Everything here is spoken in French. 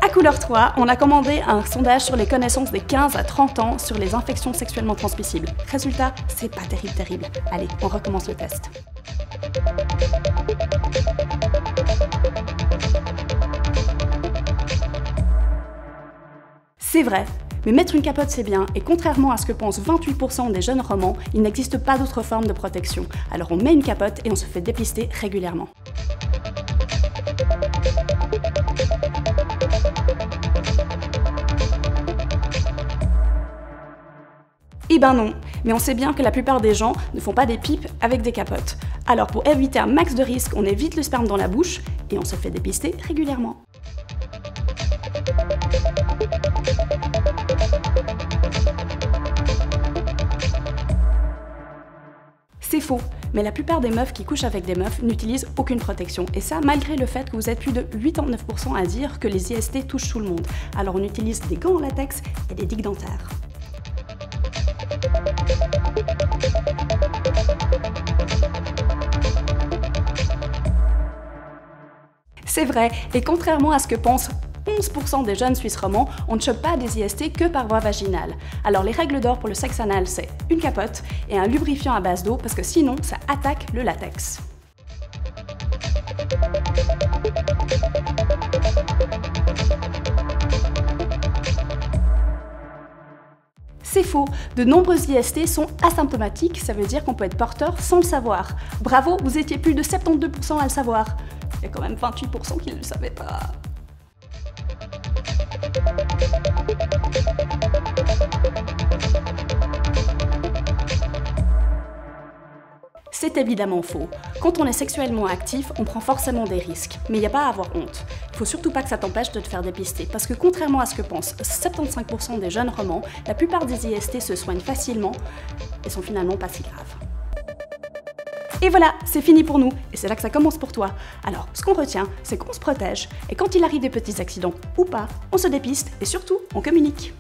À Couleur 3, on a commandé un sondage sur les connaissances des 15 à 30 ans sur les infections sexuellement transmissibles. Résultat, c'est pas terrible. Allez, on recommence le test. C'est vrai, mais mettre une capote c'est bien, et contrairement à ce que pensent 28% des jeunes romans, il n'existe pas d'autre forme de protection. Alors on met une capote et on se fait dépister régulièrement. Eh ben non, mais on sait bien que la plupart des gens ne font pas des pipes avec des capotes. Alors pour éviter un max de risques, on évite le sperme dans la bouche et on se fait dépister régulièrement. C'est faux, mais la plupart des meufs qui couchent avec des meufs n'utilisent aucune protection. Et ça, malgré le fait que vous êtes plus de 89% à dire que les IST touchent tout le monde. Alors on utilise des gants en latex et des digues dentaires. C'est vrai, et contrairement à ce que pensent 11% des jeunes Suisses romands, on ne chope pas des IST que par voie vaginale. Alors les règles d'or pour le sexe anal, c'est une capote et un lubrifiant à base d'eau, parce que sinon ça attaque le latex. C'est faux, de nombreux IST sont asymptomatiques, ça veut dire qu'on peut être porteur sans le savoir. Bravo, vous étiez plus de 72% à le savoir. Il y a quand même 28% qui ne le savaient pas. C'est évidemment faux. Quand on est sexuellement actif, on prend forcément des risques. Mais il n'y a pas à avoir honte. Il faut surtout pas que ça t'empêche de te faire dépister, parce que contrairement à ce que pensent 75% des jeunes romans, la plupart des IST se soignent facilement et sont finalement pas si graves. Et voilà, c'est fini pour nous, et c'est là que ça commence pour toi. Alors, ce qu'on retient, c'est qu'on se protège, et quand il arrive des petits accidents ou pas, on se dépiste, et surtout, on communique.